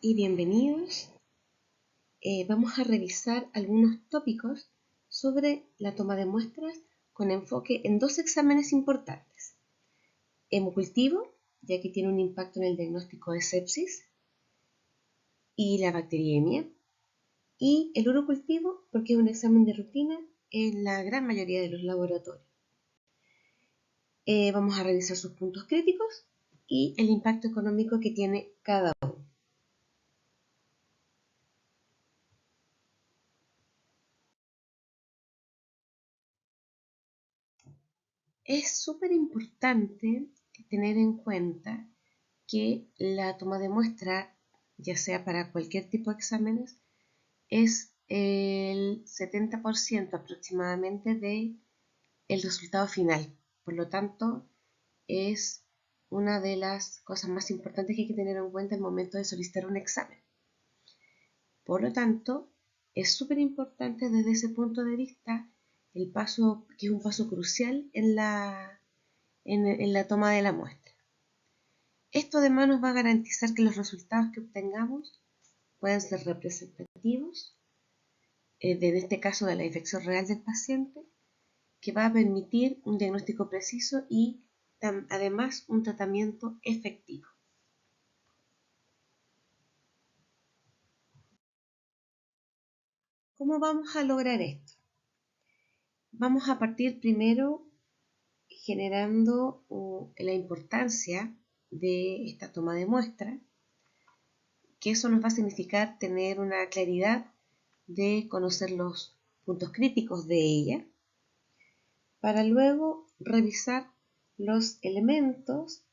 y bienvenidos. Vamos a revisar algunos tópicos sobre la toma de muestras con enfoque en dos exámenes importantes. Hemocultivo, ya que tiene un impacto en el diagnóstico de sepsis y la bacteriemia. Y el urocultivo, porque es un examen de rutina en la gran mayoría de los laboratorios. Vamos a revisar sus puntos críticos y el impacto económico que tiene cada uno. Es súper importante tener en cuenta que la toma de muestra, ya sea para cualquier tipo de exámenes, es el 70% aproximadamente del resultado final. Por lo tanto, es una de las cosas más importantes que hay que tener en cuenta al momento de solicitar un examen. Por lo tanto, es súper importante desde ese punto de vista el paso, que es un paso crucial en la toma de la muestra. Esto además nos va a garantizar que los resultados que obtengamos puedan ser representativos, en este caso de la infección real del paciente, que va a permitir un diagnóstico preciso y además un tratamiento efectivo. ¿Cómo vamos a lograr esto? Vamos a partir primero generando la importancia de esta toma de muestra, que eso nos va a significar tener una claridad de conocer los puntos críticos de ella, para luego revisar los elementos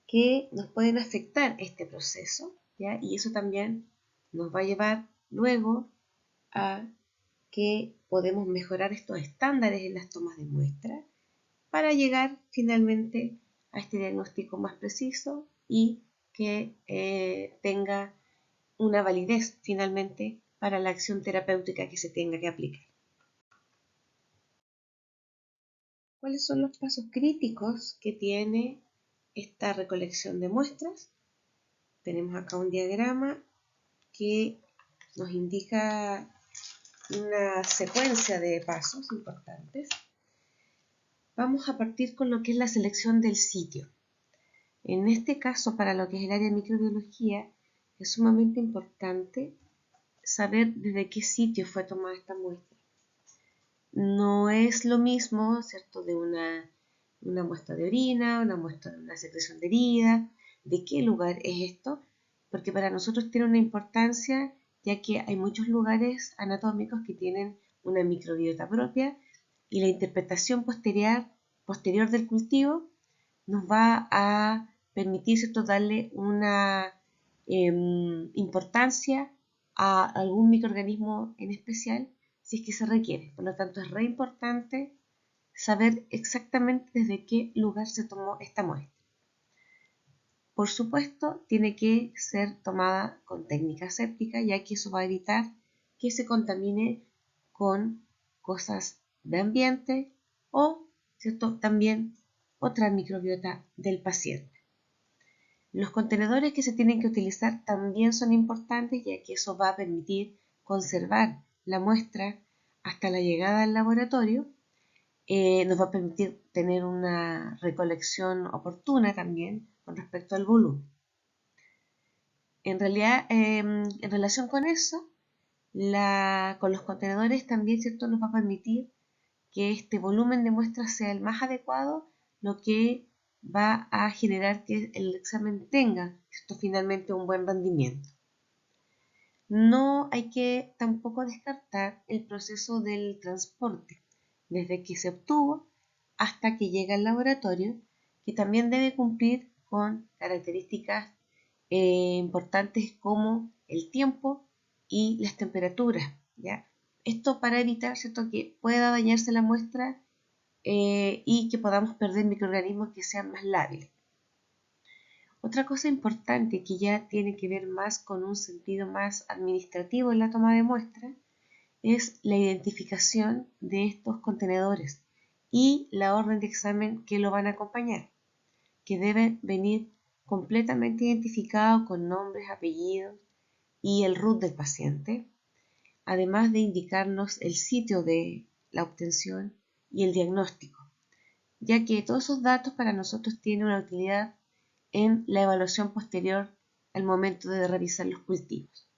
que nos pueden afectar este proceso, ¿ya? Y eso también nos va a llevar luego a que podemos mejorar estos estándares en las tomas de muestra para llegar finalmente a este diagnóstico más preciso y que tenga una validez finalmente para la acción terapéutica que se tenga que aplicar. ¿Cuáles son los pasos críticos que tiene esta recolección de muestras? Tenemos acá un diagrama que nos indica una secuencia de pasos importantes. Vamos a partir con lo que es la selección del sitio. En este caso, para lo que es el área de microbiología, es sumamente importante saber desde qué sitio fue tomada esta muestra. No es lo mismo, ¿cierto?, de una muestra de orina, una muestra de una secreción de herida, de qué lugar es esto, porque para nosotros tiene una importancia, ya que hay muchos lugares anatómicos que tienen una microbiota propia y la interpretación posterior del cultivo nos va a permitir, ¿cierto?, darle una importancia a algún microorganismo en especial si es que se requiere. Por lo tanto, es re importante saber exactamente desde qué lugar se tomó esta muestra. Por supuesto, tiene que ser tomada con técnica aséptica, ya que eso va a evitar que se contamine con cosas de ambiente o, ¿cierto?, también otra microbiota del paciente. Los contenedores que se tienen que utilizar también son importantes, ya que eso va a permitir conservar la muestra hasta la llegada al laboratorio. Nos va a permitir tener una recolección oportuna también con respecto al volumen. En realidad, en relación con eso, con los contenedores también, ¿cierto?, nos va a permitir que este volumen de muestras sea el más adecuado, lo que va a generar que el examen tenga, ¿cierto?, finalmente un buen rendimiento. No hay que tampoco descartar el proceso del transporte, desde que se obtuvo hasta que llega al laboratorio, que también debe cumplir con características importantes como el tiempo y las temperaturas, ¿ya? Esto para evitar, ¿cierto?, que pueda dañarse la muestra y que podamos perder microorganismos que sean más lábiles. Otra cosa importante que ya tiene que ver más con un sentido más administrativo en la toma de muestra es la identificación de estos contenedores y la orden de examen que lo van a acompañar, que debe venir completamente identificado con nombres, apellidos y el RUT del paciente, además de indicarnos el sitio de la obtención y el diagnóstico, ya que todos esos datos para nosotros tienen una utilidad en la evaluación posterior al momento de revisar los cultivos.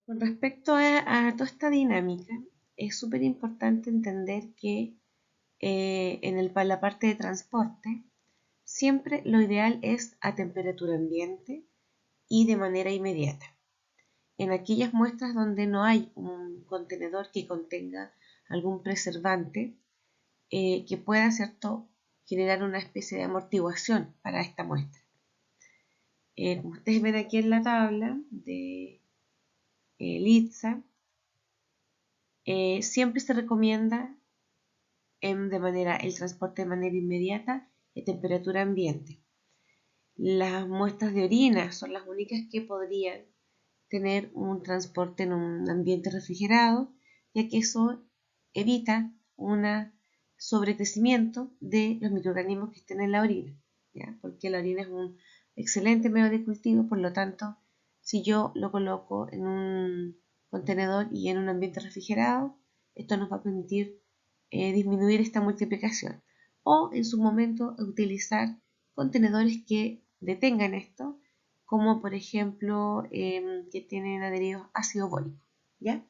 Con respecto a toda esta dinámica, es súper importante entender que la parte de transporte, siempre lo ideal es a temperatura ambiente y de manera inmediata. En aquellas muestras donde no hay un contenedor que contenga algún preservante que pueda, ¿cierto?, generar una especie de amortiguación para esta muestra. Como ustedes ven aquí en la tabla de LITSA, siempre se recomienda el transporte de manera inmediata y a temperatura ambiente. Las muestras de orina son las únicas que podrían tener un transporte en un ambiente refrigerado, ya que eso evita un sobrecrecimiento de los microorganismos que estén en la orina, ¿ya? Porque la orina es un excelente medio de cultivo, por lo tanto, si yo lo coloco en un contenedor y en un ambiente refrigerado, esto nos va a permitir disminuir esta multiplicación. O en su momento utilizar contenedores que detengan esto, como por ejemplo que tienen adheridos ácido bórico, ¿ya?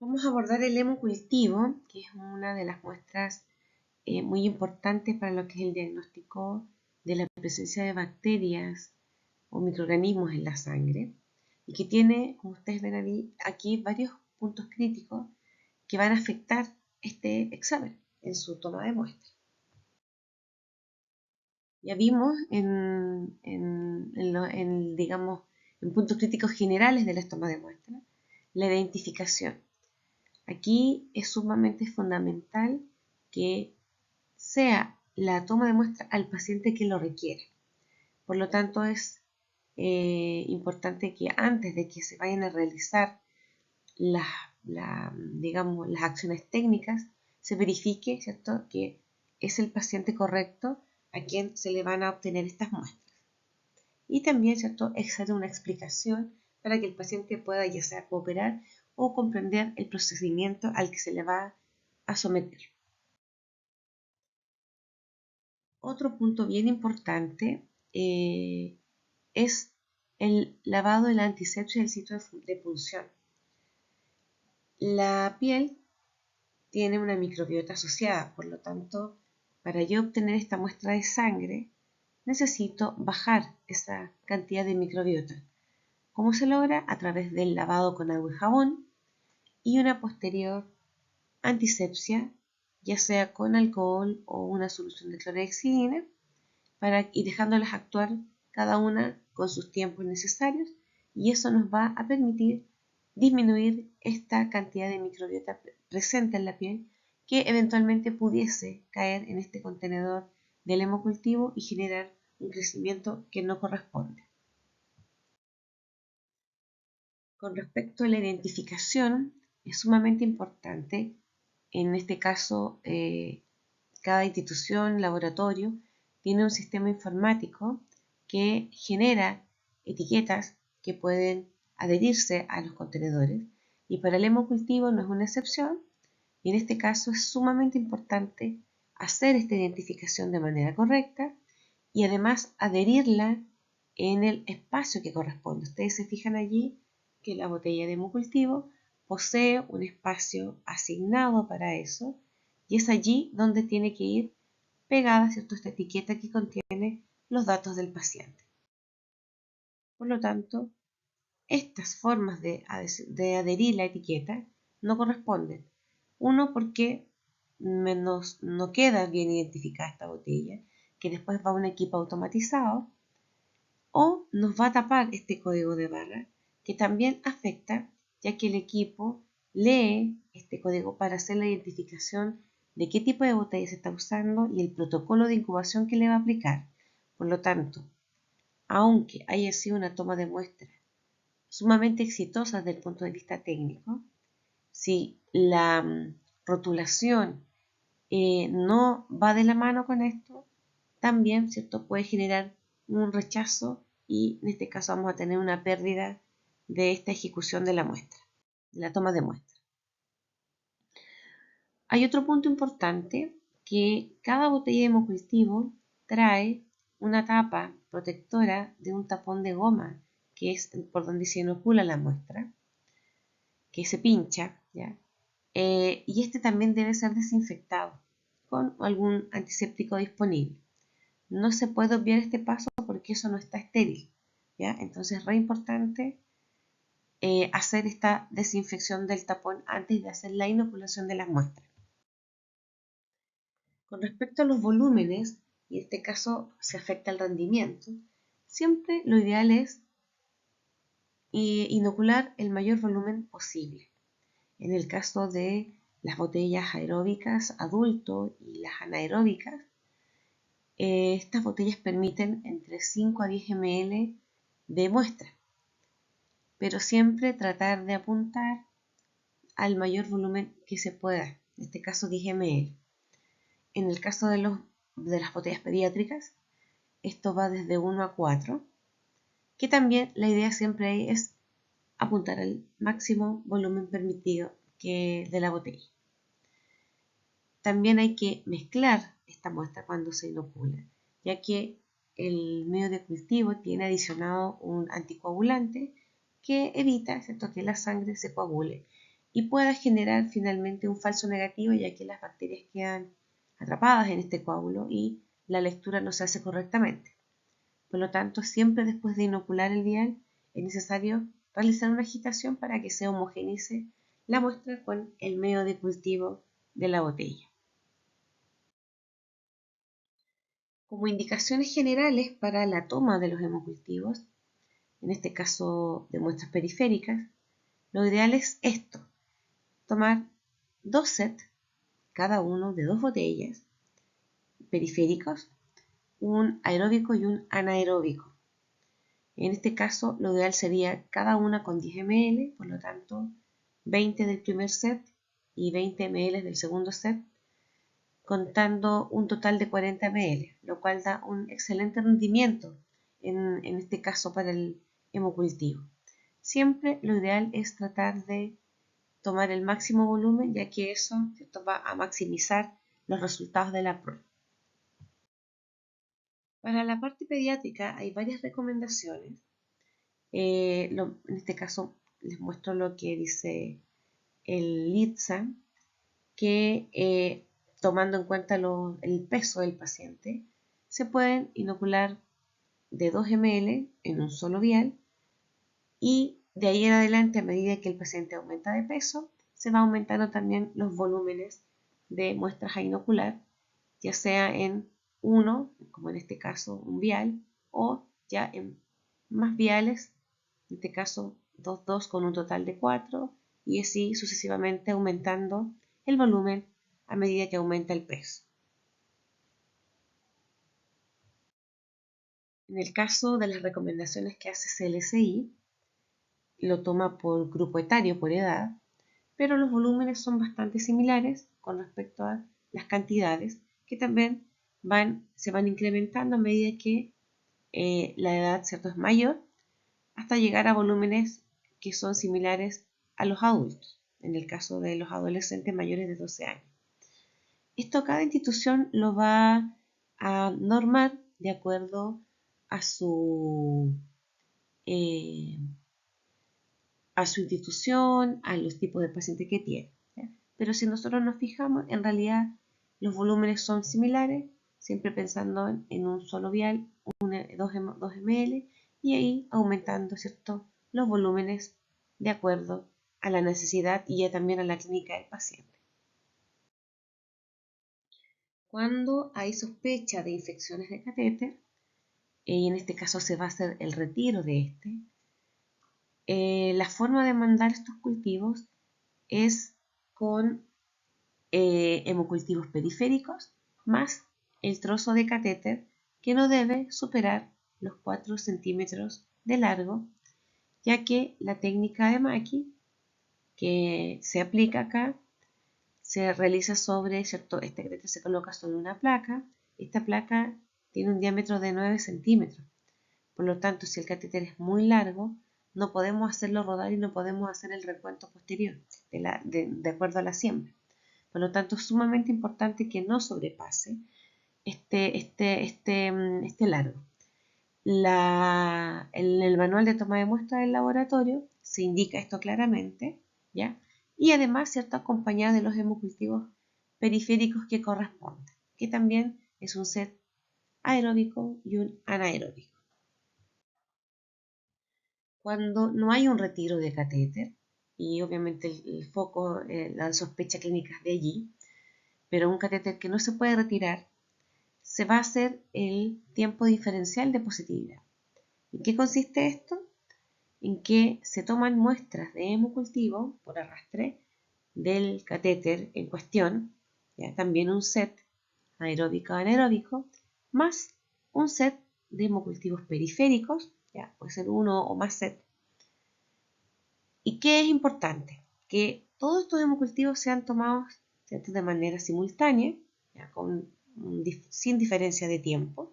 Vamos a abordar el hemocultivo, que es una de las muestras muy importantes para lo que es el diagnóstico de la presencia de bacterias o microorganismos en la sangre, y que tiene, como ustedes ven aquí, varios puntos críticos que van a afectar este examen en su toma de muestra. Ya vimos digamos, en puntos críticos generales de las tomas de muestra, la identificación. Aquí es sumamente fundamental que sea la toma de muestra al paciente que lo requiere. Por lo tanto, es importante que antes de que se vayan a realizar digamos, las acciones técnicas, se verifique, ¿cierto?, que es el paciente correcto a quien se le van a obtener estas muestras. Y también, ¿cierto?, hacer una explicación para que el paciente pueda ya sea cooperar o comprender el procedimiento al que se le va a someter. Otro punto bien importante es el lavado y la antisepsia del sitio de punción. La piel tiene una microbiota asociada, por lo tanto, para yo obtener esta muestra de sangre, necesito bajar esa cantidad de microbiota. ¿Cómo se logra? A través del lavado con agua y jabón y una posterior antisepsia, ya sea con alcohol o una solución de clorhexidina, para ir dejándolas actuar cada una con sus tiempos necesarios, y eso nos va a permitir disminuir esta cantidad de microbiota presente en la piel que eventualmente pudiese caer en este contenedor del hemocultivo y generar un crecimiento que no corresponde. Con respecto a la identificación, es sumamente importante, en este caso, cada institución, laboratorio, tiene un sistema informático que genera etiquetas que pueden adherirse a los contenedores, y para el hemocultivo no es una excepción, y en este caso es sumamente importante hacer esta identificación de manera correcta y además adherirla en el espacio que corresponde. Ustedes se fijan allí que la botella de hemocultivo posee un espacio asignado para eso, y es allí donde tiene que ir pegada, ¿cierto?, esta etiqueta que contiene los datos del paciente. Por lo tanto, estas formas de adherir la etiqueta no corresponden. Uno, porque no queda bien identificada esta botella, que después va a un equipo automatizado, o nos va a tapar este código de barra, que también afecta, ya que el equipo lee este código para hacer la identificación de qué tipo de botella se está usando y el protocolo de incubación que le va a aplicar. Por lo tanto, aunque haya sido una toma de muestra sumamente exitosa desde el punto de vista técnico, si la rotulación no va de la mano con esto, también, ¿cierto?, puede generar un rechazo y en este caso vamos a tener una pérdida de esta ejecución de la muestra, de la toma de muestra. Hay otro punto importante, que cada botella de hemocultivo trae una tapa protectora de un tapón de goma, que es por donde se inocula la muestra, que se pincha, ¿ya? Y este también debe ser desinfectado con algún antiséptico disponible. No se puede obviar este paso porque eso no está estéril, ¿ya? Entonces es re importante hacer esta desinfección del tapón antes de hacer la inoculación de las muestras. Con respecto a los volúmenes, y en este caso se afecta el rendimiento, siempre lo ideal es inocular el mayor volumen posible. En el caso de las botellas aeróbicas adulto y las anaeróbicas, estas botellas permiten entre 5 a 10 ml de muestra, pero siempre tratar de apuntar al mayor volumen que se pueda, en este caso 10 ml. En el caso de las botellas pediátricas, esto va desde 1 a 4, que también la idea siempre es apuntar al máximo volumen permitido de la botella. También hay que mezclar esta muestra cuando se inocula, ya que el medio de cultivo tiene adicionado un anticoagulante que evita, ¿cierto?, que la sangre se coagule y pueda generar finalmente un falso negativo, ya que las bacterias quedan atrapadas en este coágulo y la lectura no se hace correctamente. Por lo tanto, siempre después de inocular el vial es necesario realizar una agitación para que se homogeneice la muestra con el medio de cultivo de la botella. Como indicaciones generales para la toma de los hemocultivos, en este caso de muestras periféricas, lo ideal es esto: tomar 2 sets, cada uno de 2 botellas periféricos, un aeróbico y un anaeróbico. En este caso, lo ideal sería cada una con 10 ml, por lo tanto, 20 del primer set y 20 ml del segundo set, contando un total de 40 ml, lo cual da un excelente rendimiento en este caso para el hemocultivo. Siempre lo ideal es tratar de tomar el máximo volumen, ya que eso, ¿cierto?, va a maximizar los resultados de la prueba. Para la parte pediátrica hay varias recomendaciones. En este caso les muestro lo que dice el LITSA, que tomando en cuenta el peso del paciente, se pueden inocular de 2 ml en un solo vial, y de ahí en adelante, a medida que el paciente aumenta de peso, se va aumentando también los volúmenes de muestras a inocular, ya sea en uno, como en este caso un vial, o ya en más viales, en este caso 2 con un total de 4, y así sucesivamente aumentando el volumen a medida que aumenta el peso. En el caso de las recomendaciones que hace CLSI, lo toma por grupo etario, por edad, pero los volúmenes son bastante similares con respecto a las cantidades, que también se van incrementando a medida que la edad, ¿cierto?, es mayor, hasta llegar a volúmenes que son similares a los adultos, en el caso de los adolescentes mayores de 12 años. Esto cada institución lo va a normar de acuerdo a eh, a su institución, a los tipos de pacientes que tiene, ¿ya? Pero si nosotros nos fijamos, en realidad los volúmenes son similares, siempre pensando en un solo vial, 2 ml, y ahí aumentando, ¿cierto?, los volúmenes de acuerdo a la necesidad y ya también a la clínica del paciente. Cuando hay sospecha de infecciones de catéter, y en este caso se va a hacer el retiro de este, la forma de mandar estos cultivos es con hemocultivos periféricos más el trozo de catéter, que no debe superar los 4 centímetros de largo, ya que la técnica de Maki que se aplica acá se realiza sobre, ¿cierto? Este catéter se coloca sobre una placa. Esta placa tiene un diámetro de 9 centímetros. Por lo tanto, si el catéter es muy largo, no podemos hacerlo rodar y no podemos hacer el recuento posterior de acuerdo a la siembra. Por lo tanto, es sumamente importante que no sobrepase este largo. En el manual de toma de muestra del laboratorio se indica esto claramente, ¿ya? Y además, ¿cierto?, acompañado de los hemocultivos periféricos que corresponden, que también es un set aeróbico y un anaeróbico. Cuando no hay un retiro de catéter, y obviamente el foco, la sospecha clínica es de allí, pero un catéter que no se puede retirar, se va a hacer el tiempo diferencial de positividad. ¿En qué consiste esto? En que se toman muestras de hemocultivo por arrastre del catéter en cuestión, ya también un set aeróbico anaeróbico, más un set de hemocultivos periféricos, ya puede ser uno o más set. ¿Y qué es importante? Que todos estos hemocultivos sean tomados, ¿cierto?, de manera simultánea, ya, sin diferencia de tiempo,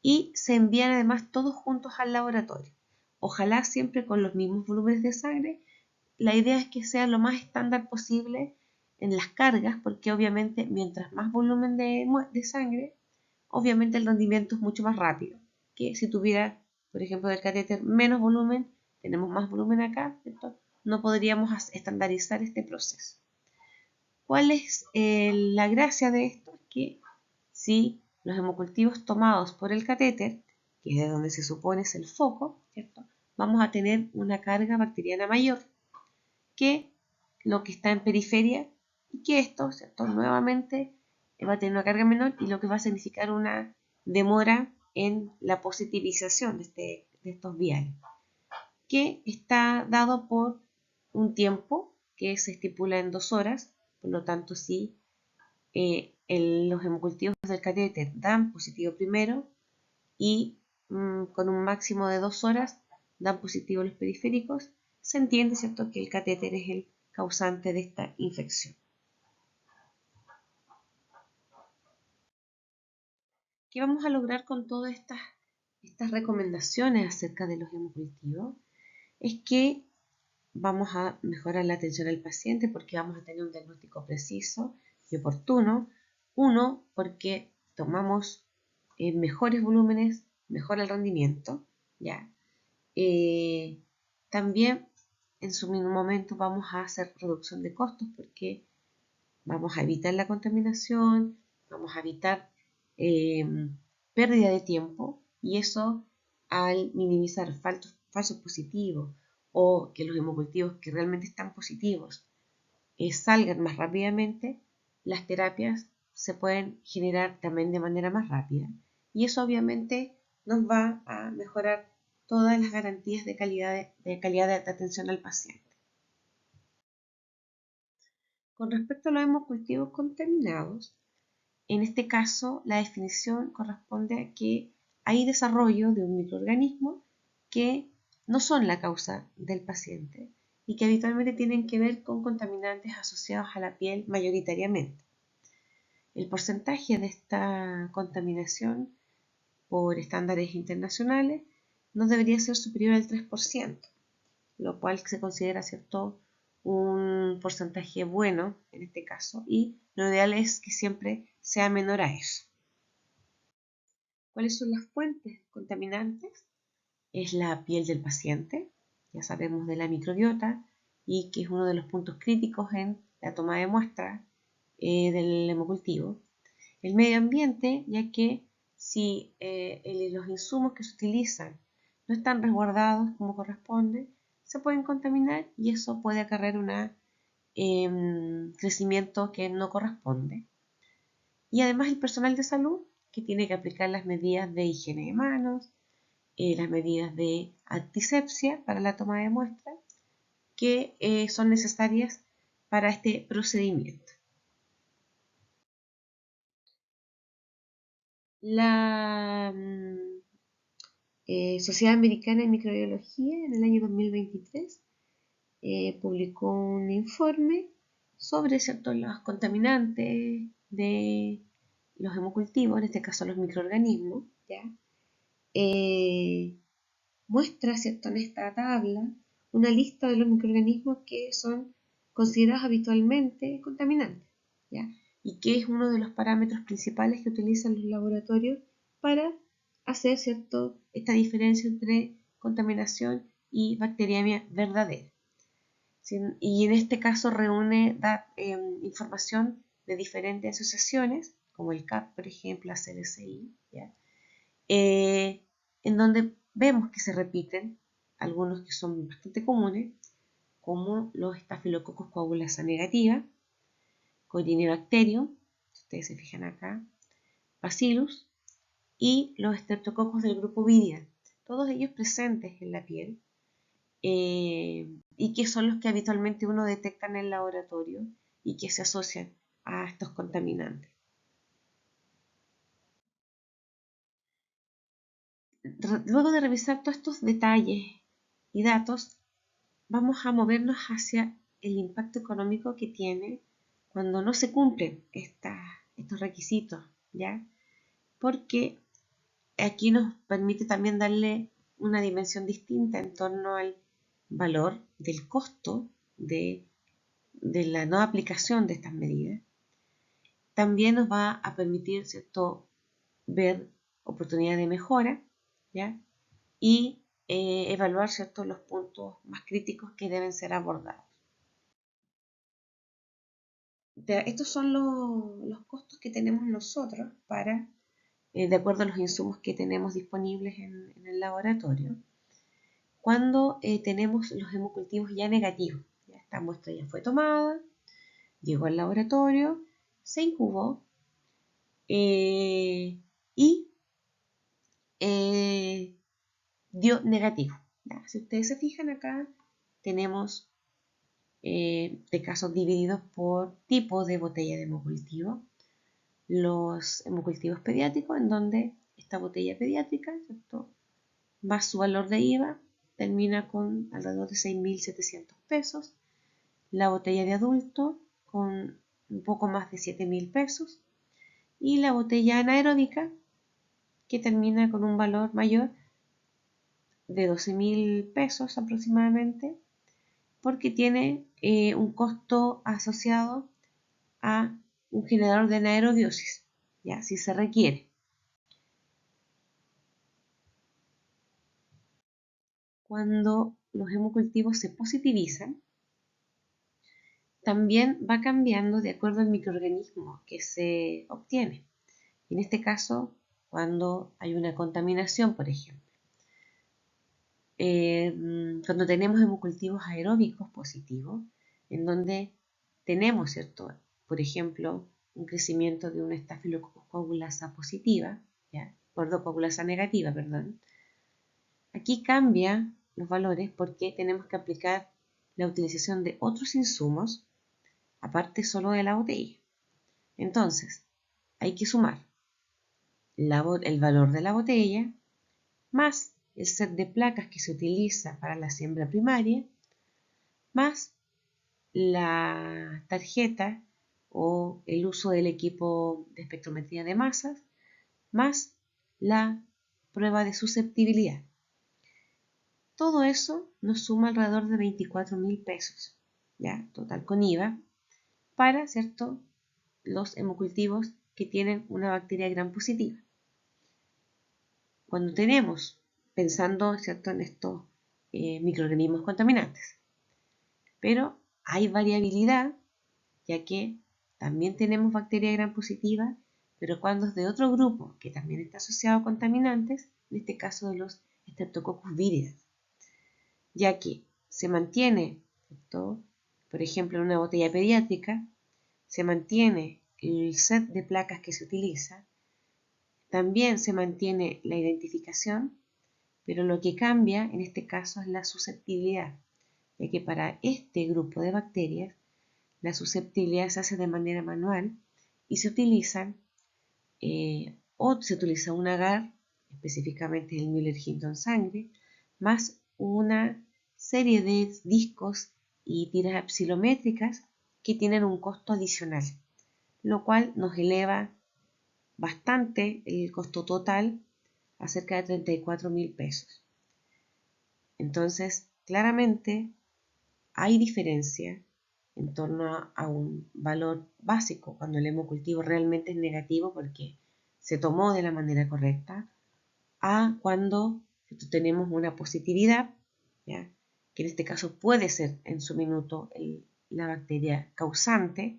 y se envían además todos juntos al laboratorio. Ojalá siempre con los mismos volúmenes de sangre. La idea es que sea lo más estándar posible en las cargas, porque obviamente mientras más volumen de sangre, obviamente el rendimiento es mucho más rápido que si tuviera, por ejemplo, del catéter menos volumen, tenemos más volumen acá, ¿cierto? No podríamos estandarizar este proceso. ¿Cuál es la gracia de esto? Que si los hemocultivos tomados por el catéter, que es de donde se supone es el foco, ¿cierto?, vamos a tener una carga bacteriana mayor que lo que está en periferia, y que esto, ¿cierto?, nuevamente va a tener una carga menor, y lo que va a significar una demora en la positivización de estos viales, que está dado por un tiempo que se estipula en 2 horas. Por lo tanto, si los hemocultivos del catéter dan positivo primero y con un máximo de 2 horas dan positivo los periféricos, se entiende, ¿cierto?, que el catéter es el causante de esta infección. ¿Qué vamos a lograr con todas estas recomendaciones acerca de los hemocultivos? Es que vamos a mejorar la atención al paciente porque vamos a tener un diagnóstico preciso y oportuno. Uno, porque tomamos mejores volúmenes, mejora el rendimiento, ¿ya? También en su mismo momento vamos a hacer reducción de costos porque vamos a evitar la contaminación, vamos a evitar pérdida de tiempo, y eso, al minimizar falsos positivos o que los hemocultivos que realmente están positivos salgan más rápidamente, las terapias se pueden generar también de manera más rápida, y eso obviamente nos va a mejorar todas las garantías de calidad de atención al paciente. Con respecto a los hemocultivos contaminados, en este caso la definición corresponde a que hay desarrollo de un microorganismo que no son la causa del paciente y que habitualmente tienen que ver con contaminantes asociados a la piel mayoritariamente. El porcentaje de esta contaminación por estándares internacionales no debería ser superior al 3%, lo cual se considera, ¿cierto?, un porcentaje bueno en este caso, y lo ideal es que siempre sea menor a eso. ¿Cuáles son las fuentes contaminantes? Es la piel del paciente, ya sabemos de la microbiota, y que es uno de los puntos críticos en la toma de muestra del hemocultivo. El medio ambiente, ya que si los insumos que se utilizan no están resguardados como corresponde, se pueden contaminar y eso puede acarrear un crecimiento que no corresponde. Y además el personal de salud, que tiene que aplicar las medidas de higiene de manos, las medidas de antisepsia para la toma de muestra, que son necesarias para este procedimiento. La Sociedad Americana de Microbiología en el año 2023 publicó un informe sobre, ¿cierto?, los contaminantes de los hemocultivos, en este caso los microorganismos, ¿ya? Muestra, ¿cierto?, en esta tabla una lista de los microorganismos que son considerados habitualmente contaminantes, ¿ya? Y que es uno de los parámetros principales que utilizan los laboratorios para hacer, ¿cierto?, esta diferencia entre contaminación y bacteriemia verdadera. Y en este caso reúne información de diferentes asociaciones, como el CAP, por ejemplo, la CDCI, ¿ya? En donde vemos que se repiten algunos que son bastante comunes, como los Staphylococcus coagulasa negativa, Corynebacterium, si ustedes se fijan acá, Bacillus, y los Streptococcus del grupo Vidia, todos ellos presentes en la piel, y que son los que habitualmente uno detecta en el laboratorio y que se asocian a estos contaminantes. Luego de revisar todos estos detalles y datos, vamos a movernos hacia el impacto económico que tiene cuando no se cumplen estos requisitos, ¿ya? Porque aquí nos permite también darle una dimensión distinta en torno al valor del costo de la no aplicación de estas medidas. También nos va a permitir, ¿cierto?, ver oportunidades de mejora, ¿ya? Y evaluar, ¿cierto?, los puntos más críticos que deben ser abordados. Estos son los costos que tenemos nosotros para, de acuerdo a los insumos que tenemos disponibles en el laboratorio, cuando tenemos los hemocultivos ya negativos. Ya esta muestra ya fue tomada, llegó al laboratorio, se incubó y dio negativo. ¿Ya? Si ustedes se fijan acá, tenemos de casos divididos por tipo de botella de hemocultivo. Los hemocultivos pediátricos, en donde esta botella pediátrica, ¿cierto?, más su valor de IVA, termina con alrededor de 6.700 pesos. La botella de adulto con un poco más de 7.000 pesos. Y la botella anaeróbica, que termina con un valor mayor de 12.000 pesos aproximadamente, porque tiene un costo asociado a un generador de anaerobiosis, ya, si se requiere. Cuando los hemocultivos se positivizan, también va cambiando de acuerdo al microorganismo que se obtiene. En este caso, cuando hay una contaminación, por ejemplo. Cuando tenemos hemocultivos aeróbicos positivos, en donde tenemos, ¿cierto?, por ejemplo, un crecimiento de una Staphylococcus coagulasa positiva, ¿ya?, coagulasa negativa, perdón. Aquí cambia los valores porque tenemos que aplicar la utilización de otros insumos, aparte solo de la botella. Entonces, hay que sumar el valor de la botella más el set de placas que se utiliza para la siembra primaria, más la tarjeta o el uso del equipo de espectrometría de masas, más la prueba de susceptibilidad. Todo eso nos suma alrededor de 24.000 pesos, ¿ya?, total con IVA, para, ¿cierto?, los hemocultivos que tienen una bacteria gram positiva. Cuando tenemos, pensando, ¿cierto?, en estos microorganismos contaminantes, pero hay variabilidad, ya que también tenemos bacteria gram positiva, pero cuando es de otro grupo que también está asociado a contaminantes, en este caso de los Streptococcus viridis, ya que se mantiene, ¿cierto?, por ejemplo, en una botella pediátrica, se mantiene el set de placas que se utiliza, también se mantiene la identificación, pero lo que cambia en este caso es la susceptibilidad, ya que para este grupo de bacterias la susceptibilidad se hace de manera manual y se utiliza un agar, específicamente el Müller-Hinton sangre, más una serie de discos y tiras epsilométricas que tienen un costo adicional, lo cual nos eleva bastante el costo total a cerca de 34.000 pesos. Entonces, claramente hay diferencia en torno a un valor básico cuando el hemocultivo realmente es negativo porque se tomó de la manera correcta, a cuando tenemos una positividad, ¿ya? Que en este caso puede ser en su minuto la bacteria causante,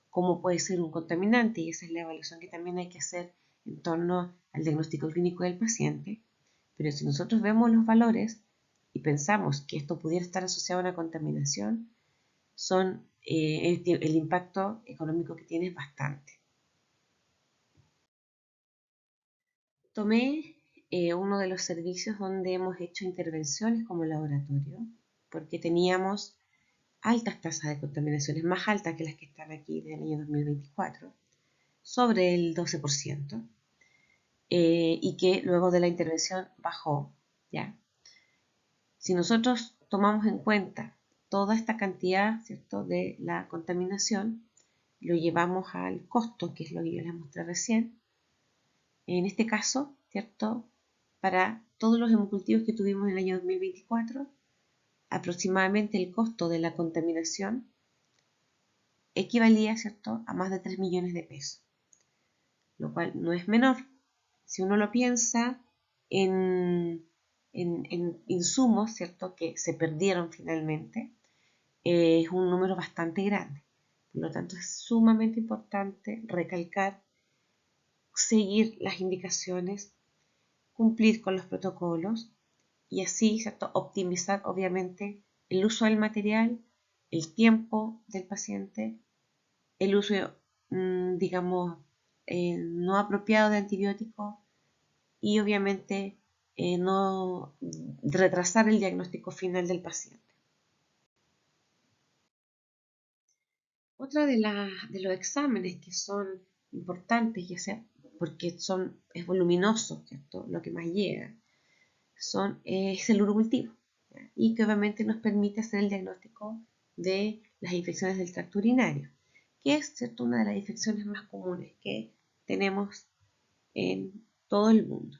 como puede ser un contaminante, y esa es la evaluación que también hay que hacer en torno al diagnóstico clínico del paciente. Pero si nosotros vemos los valores y pensamos que esto pudiera estar asociado a una contaminación, el impacto económico que tiene es bastante. Tomé uno de los servicios donde hemos hecho intervenciones como laboratorio, porque teníamos altas tasas de contaminaciones, más altas que las que están aquí del año 2024, sobre el 12%, y que luego de la intervención bajó, ¿ya? Si nosotros tomamos en cuenta toda esta cantidad, ¿cierto?, de la contaminación, lo llevamos al costo, que es lo que yo les mostré recién. En este caso, ¿cierto?, para todos los hemocultivos que tuvimos en el año 2024, aproximadamente el costo de la contaminación equivalía, ¿cierto?, a más de 3 millones de pesos, lo cual no es menor. Si uno lo piensa en insumos, ¿cierto?, que se perdieron finalmente, es un número bastante grande. Por lo tanto, es sumamente importante recalcar, seguir las indicaciones, cumplir con los protocolos y así, ¿cierto?, optimizar obviamente el uso del material, el tiempo del paciente, el uso, digamos, no apropiado de antibióticos y obviamente no retrasar el diagnóstico final del paciente. Otra de los exámenes que son importantes, ya sea porque es voluminoso, ¿cierto?, lo que más llega, es el urocultivo, ¿ya? Y que obviamente nos permite hacer el diagnóstico de las infecciones del tracto urinario, que es, ¿cierto?, una de las infecciones más comunes que tenemos en todo el mundo.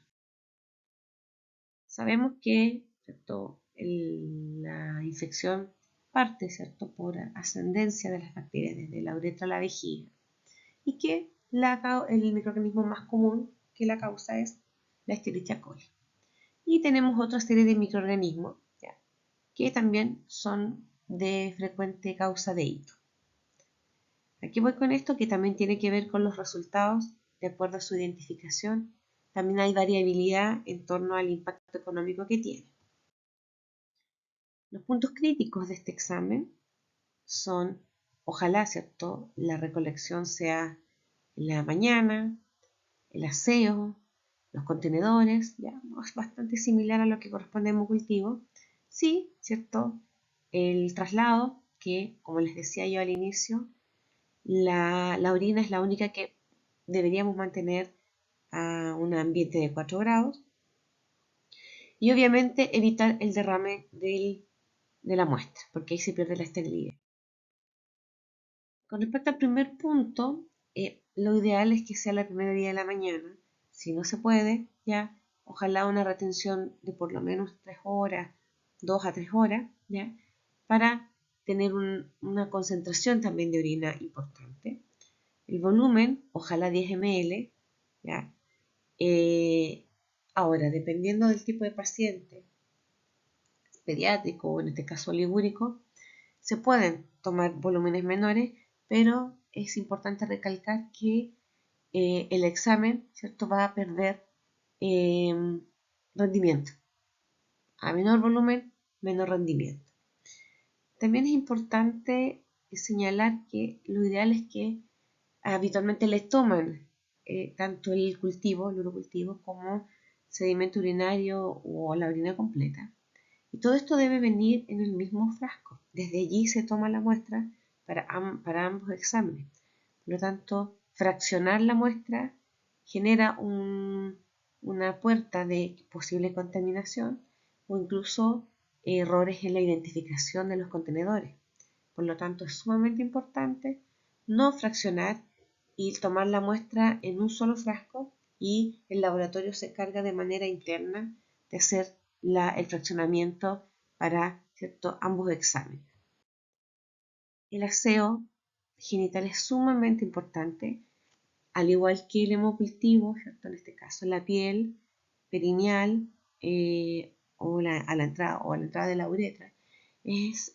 Sabemos que, ¿cierto?, la infección parte, ¿cierto?, por ascendencia de las bacterias desde la uretra a la vejiga y que el microorganismo más común que la causa es la Escherichia coli. Y tenemos otra serie de microorganismos, ¿ya?, que también son de frecuente causa de hito. Aquí voy con esto, que también tiene que ver con los resultados de acuerdo a su identificación. También hay variabilidad en torno al impacto económico que tiene. Los puntos críticos de este examen son, ojalá, ¿cierto?, la recolección sea en la mañana, el aseo, los contenedores, ya es bastante similar a lo que corresponde a hemocultivo. Sí, ¿cierto?, el traslado, que como les decía yo al inicio, la orina es la única que deberíamos mantener a un ambiente de 4 grados. Y obviamente evitar el derrame de la muestra, porque ahí se pierde la esterilidad. Con respecto al primer punto, lo ideal es que sea la primera día de la mañana. Si no se puede, ya, ojalá una retención de por lo menos 3 horas, 2 a 3 horas, ya, para tener una concentración también de orina importante. El volumen, ojalá 10 ml, ya. Ahora, dependiendo del tipo de paciente, pediátrico o en este caso oligúrico, se pueden tomar volúmenes menores, pero es importante recalcar que el examen, ¿cierto?, va a perder rendimiento. A menor volumen, menor rendimiento. También es importante señalar que lo ideal es que habitualmente les toman tanto el urocultivo, como sedimento urinario o la orina completa. Y todo esto debe venir en el mismo frasco. Desde allí se toma la muestra para ambos exámenes. Por lo tanto, fraccionar la muestra genera una puerta de posible contaminación o incluso errores en la identificación de los contenedores. Por lo tanto, es sumamente importante no fraccionar y tomar la muestra en un solo frasco, y el laboratorio se encarga de manera interna de hacer el fraccionamiento para, ¿cierto?, ambos exámenes. El aseo genital es sumamente importante, al igual que el hemocultivo, ¿cierto?, en este caso la piel perineal a la entrada de la uretra.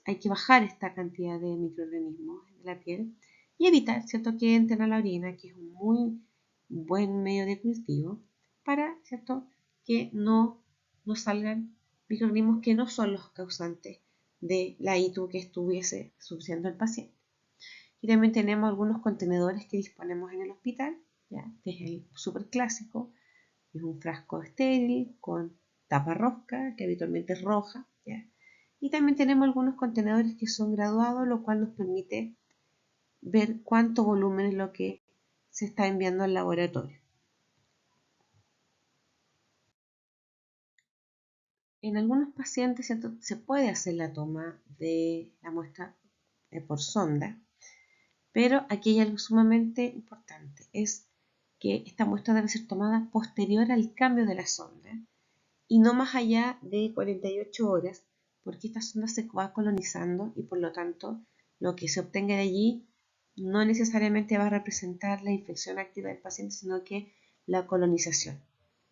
Hay que bajar esta cantidad de microorganismos de la piel y evitar, ¿cierto?, que entren a la orina, que es un muy buen medio de cultivo, para, ¿cierto?, que no salgan microorganismos que no son los causantes de la ITU que estuviese sufriendo el paciente. Y también tenemos algunos contenedores que disponemos en el hospital, ¿ya?, que es el súper clásico. Es un frasco estéril con tapa rosca, que habitualmente es roja, ¿ya? Y también tenemos algunos contenedores que son graduados, lo cual nos permite ver cuánto volumen es lo que se está enviando al laboratorio. En algunos pacientes, ¿cierto?, se puede hacer la toma de la muestra por sonda, pero aquí hay algo sumamente importante, es que esta muestra debe ser tomada posterior al cambio de la sonda y no más allá de 48 horas, porque esta sonda se va colonizando y por lo tanto lo que se obtenga de allí no necesariamente va a representar la infección activa del paciente, sino que la colonización.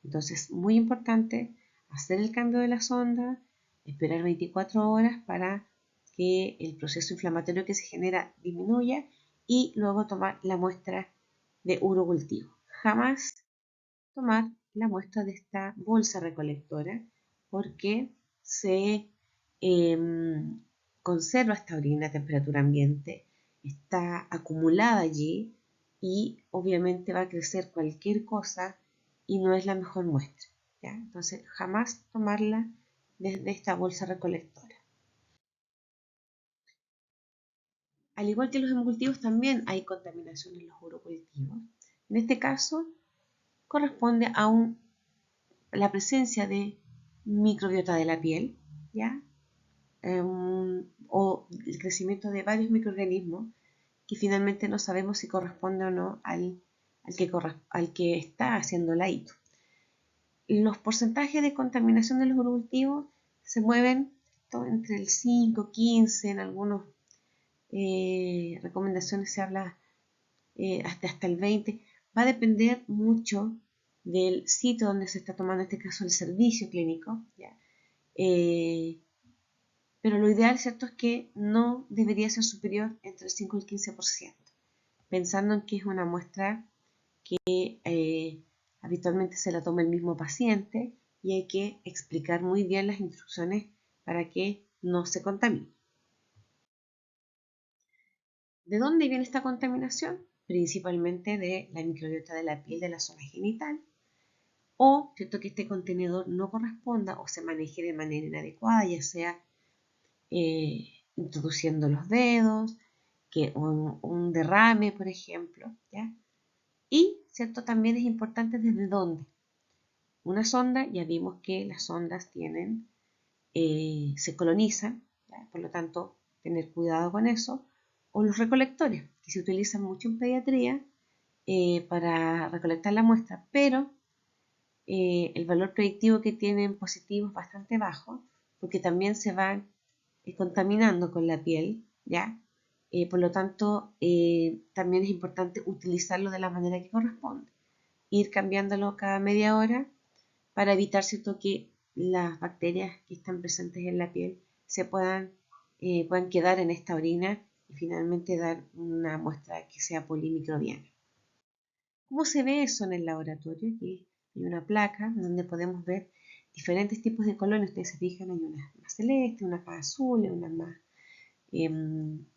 Entonces, muy importante hacer el cambio de la sonda, esperar 24 horas para que el proceso inflamatorio que se genera disminuya y luego tomar la muestra de urocultivo. Jamás tomar la muestra de esta bolsa recolectora, porque se conserva esta orina a temperatura ambiente, está acumulada allí y obviamente va a crecer cualquier cosa y no es la mejor muestra, ¿ya? Entonces, jamás tomarla desde esta bolsa recolectora. Al igual que los hemocultivos, también hay contaminación en los urocultivos. En este caso, corresponde a la presencia de microbiota de la piel, ¿ya? O el crecimiento de varios microorganismos que finalmente no sabemos si corresponde o no al que está haciendo la ITU. Los porcentajes de contaminación de los urocultivos se mueven entre el 5, 15, en algunas recomendaciones se habla hasta el 20. Va a depender mucho del sitio donde se está tomando, en este caso, el servicio clínico, ¿ya? Pero lo ideal, ¿cierto?, es que no debería ser superior entre el 5 y el 15%, pensando en que es una muestra que habitualmente se la toma el mismo paciente y hay que explicar muy bien las instrucciones para que no se contamine. ¿De dónde viene esta contaminación? Principalmente de la microbiota de la piel de la zona genital, o ¿cierto?, que este contenedor no corresponda o se maneje de manera inadecuada, ya sea introduciendo los dedos, un derrame, por ejemplo, ¿ya? Y, ¿cierto?, también es importante desde dónde. Una sonda, ya vimos que las sondas se colonizan, ¿ya? Por lo tanto, tener cuidado con eso. O los recolectores, que se utilizan mucho en pediatría para recolectar la muestra, pero el valor predictivo que tienen positivo es bastante bajo, porque también se van contaminando con la piel, ¿ya? Por lo tanto, también es importante utilizarlo de la manera que corresponde. Ir cambiándolo cada media hora para evitar, ¿cierto?, que las bacterias que están presentes en la piel puedan quedar en esta orina y finalmente dar una muestra que sea polimicrobiana. ¿Cómo se ve eso en el laboratorio? Aquí hay una placa donde podemos ver diferentes tipos de colores. Ustedes se fijan, hay unas más celestes, unas más azules, unas más un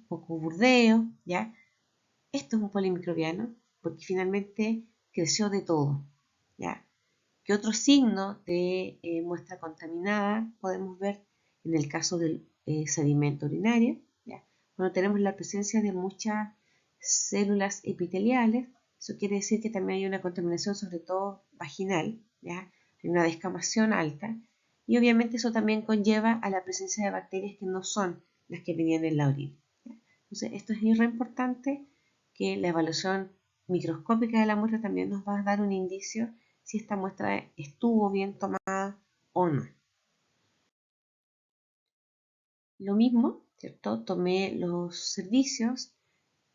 poco burdeo, ¿ya? Esto es un polimicrobiano porque finalmente creció de todo, ¿ya? ¿Qué otro signo de muestra contaminada podemos ver en el caso del sedimento urinario? ¿Ya? Cuando tenemos la presencia de muchas células epiteliales, eso quiere decir que también hay una contaminación, sobre todo vaginal, ¿ya? Hay una descamación alta y obviamente eso también conlleva a la presencia de bacterias que no son las que venían en la orina. Entonces, esto es muy importante, que la evaluación microscópica de la muestra también nos va a dar un indicio si esta muestra estuvo bien tomada o no. Lo mismo, ¿cierto? Tomé los servicios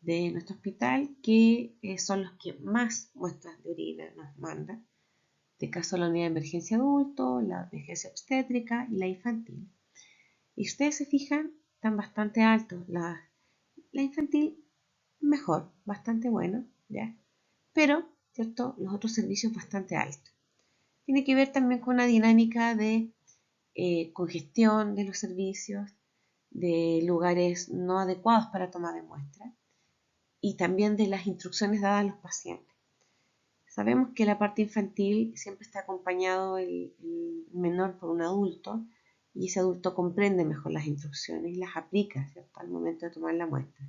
de nuestro hospital, que son los que más muestras de orina nos mandan. En este caso, la unidad de emergencia adulto, la emergencia obstétrica y la infantil. Y ustedes se fijan, están bastante altos. La infantil, mejor, bastante bueno, ¿ya? Pero, ¿cierto? Los otros servicios bastante altos. Tiene que ver también con una dinámica de congestión de los servicios, de lugares no adecuados para toma de muestra y también de las instrucciones dadas a los pacientes. Sabemos que la parte infantil siempre está acompañado el menor por un adulto, y ese adulto comprende mejor las instrucciones y las aplica, ¿cierto?, al momento de tomar la muestra.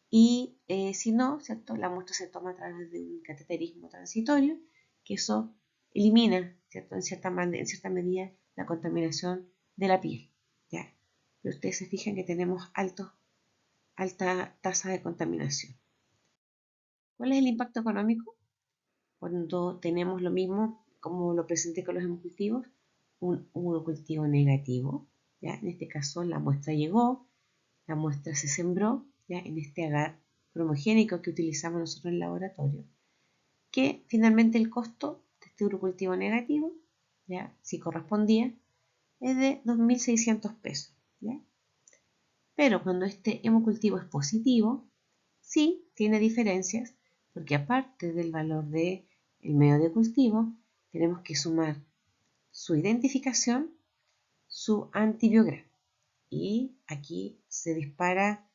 Y si no, ¿cierto?, la muestra se toma a través de un cateterismo transitorio, que eso elimina, ¿cierto?, en cierta medida la contaminación de la piel, ¿ya? Pero ustedes se fijan que tenemos alta tasa de contaminación. ¿Cuál es el impacto económico? Cuando tenemos lo mismo, como lo presenté con los hemocultivos, un urocultivo negativo, ¿ya? En este caso la muestra llegó, la muestra se sembró, ¿ya?, en este agar cromogénico que utilizamos nosotros en el laboratorio, que finalmente el costo de este urocultivo negativo, ¿ya?, si correspondía, es de 2.600 pesos, ¿ya? Pero cuando este hemocultivo es positivo, sí tiene diferencias, porque aparte del valor del medio de cultivo, tenemos que sumar su identificación, su antibiograma. Y aquí se dispara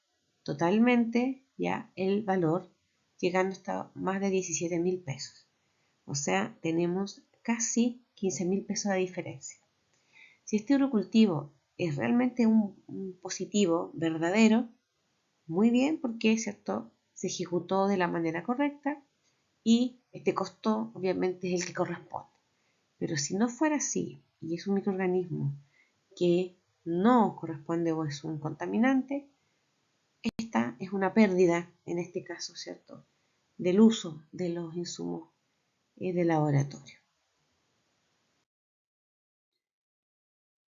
totalmente ya el valor, llegando hasta más de 17.000 pesos. O sea, tenemos casi 15.000 pesos de diferencia. Si este urocultivo es realmente un positivo verdadero, muy bien, porque ¿cierto?, se ejecutó de la manera correcta y este costo obviamente es el que corresponde. Pero si no fuera así y es un microorganismo que no corresponde o es un contaminante, esta es una pérdida, en este caso, ¿cierto?, del uso de los insumos de laboratorio.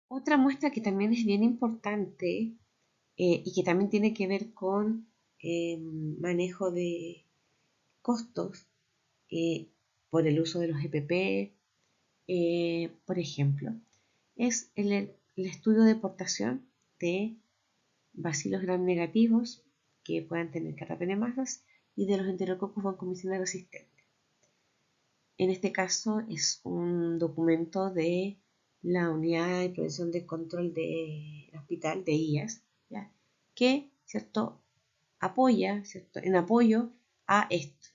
Otra muestra que también es bien importante y que también tiene que ver con manejo de costos por el uso de los EPP, por ejemplo, es el estudio de portación de bacilos gram negativos que puedan tener carrapenemasas y de los enterococos vancomicina resistentes. En este caso es un documento de la Unidad de Prevención de Control del Hospital de IAS, ¿ya?, que, ¿cierto?, apoya, ¿cierto?, en apoyo a esto,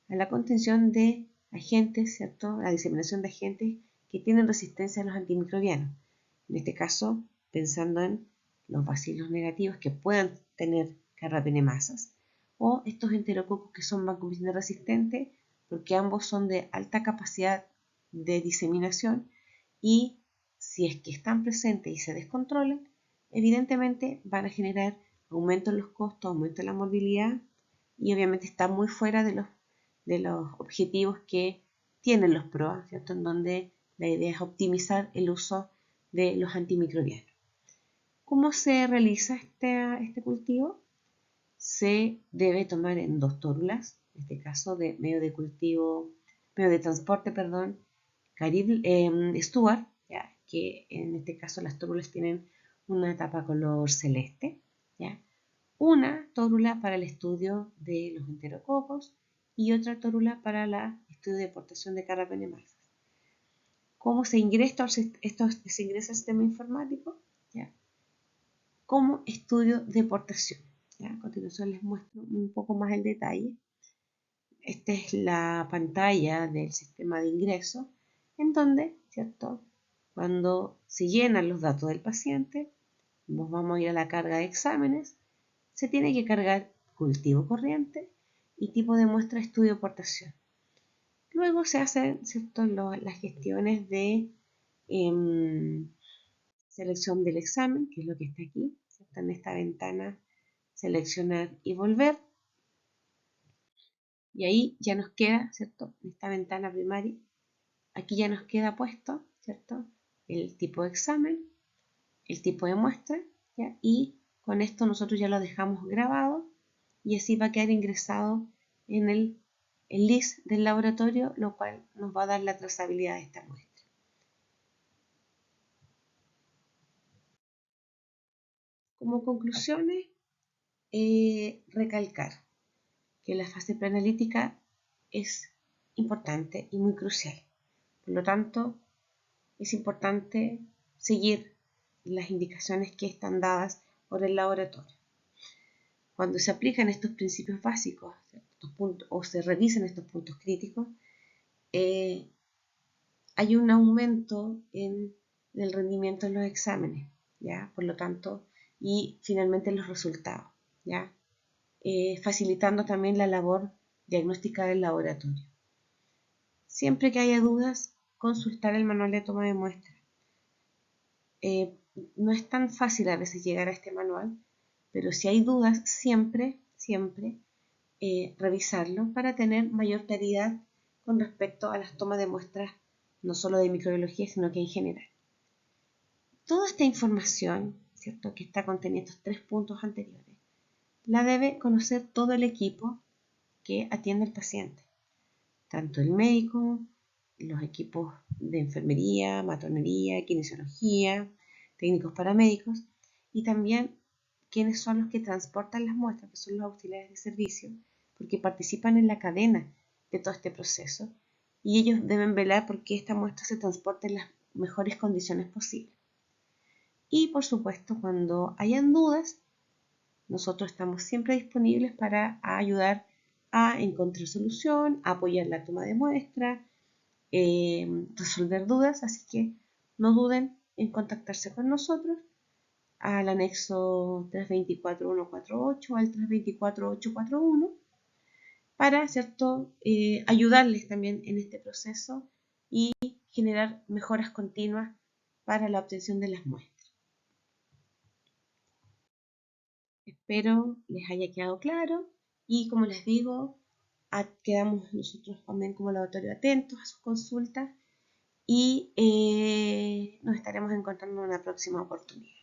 a la contención de agentes, ¿cierto?, la diseminación de agentes que tienen resistencia a los antimicrobianos. En este caso, pensando en los bacilos negativos que puedan tener carrapenemasas o estos enterococos que son vancomicina resistentes, porque ambos son de alta capacidad de diseminación y si es que están presentes y se descontrolan, evidentemente van a generar aumento en los costos, aumento en la morbilidad y obviamente está muy fuera de los objetivos que tienen los PROA, ¿cierto?, en donde la idea es optimizar el uso de los antimicrobianos. ¿Cómo se realiza este cultivo? Se debe tomar en 2 tórulas, en este caso de medio de transporte, Stuart, ¿ya?, que en este caso las tórulas tienen una tapa color celeste, ¿ya?, una tórula para el estudio de los enterococos y otra tórula para el estudio de portación de carrapenemasas. ¿Cómo se ingresa al sistema informático? ¿Ya?, como estudio de portación. ¿Ya? A continuación les muestro un poco más el detalle. Esta es la pantalla del sistema de ingreso, en donde, ¿cierto?, cuando se llenan los datos del paciente, nos vamos a ir a la carga de exámenes, se tiene que cargar cultivo corriente y tipo de muestra estudio portación. Luego se hacen, ¿cierto?, las gestiones de selección del examen, que es lo que está aquí, ¿cierto? En esta ventana, seleccionar y volver. Y ahí ya nos queda, ¿cierto? En esta ventana primaria, aquí ya nos queda puesto, ¿cierto? El tipo de examen, el tipo de muestra, ¿ya? Y con esto nosotros ya lo dejamos grabado y así va a quedar ingresado en el list del laboratorio, lo cual nos va a dar la trazabilidad de esta muestra. Como conclusiones, recalcar que la fase preanalítica es importante y muy crucial. Por lo tanto, es importante seguir las indicaciones que están dadas por el laboratorio. Cuando se aplican estos principios básicos, estos puntos, o se revisan estos puntos críticos, hay un aumento en el rendimiento en los exámenes, ¿ya? Por lo tanto, y finalmente en los resultados, ¿ya? Facilitando también la labor diagnóstica del laboratorio. Siempre que haya dudas, consultar el manual de toma de muestra. No es tan fácil a veces llegar a este manual, pero si hay dudas, siempre revisarlo para tener mayor claridad con respecto a las tomas de muestras, no solo de microbiología, sino que en general. Toda esta información, ¿cierto?, que está contenida en estos 3 puntos anteriores, la debe conocer todo el equipo que atiende al paciente, tanto el médico, los equipos de enfermería, matronería, kinesiología, técnicos paramédicos y también quienes son los que transportan las muestras, que son los auxiliares de servicio, porque participan en la cadena de todo este proceso y ellos deben velar porque esta muestra se transporte en las mejores condiciones posibles. Y por supuesto, cuando hayan dudas, nosotros estamos siempre disponibles para ayudar a encontrar solución, a apoyar la toma de muestra, resolver dudas, así que no duden en contactarse con nosotros al anexo 324-148 al 324-841 para, ¿cierto?, ayudarles también en este proceso y generar mejoras continuas para la obtención de las muestras. Espero les haya quedado claro y como les digo, quedamos nosotros también como laboratorio atentos a sus consultas y nos estaremos encontrando en una próxima oportunidad.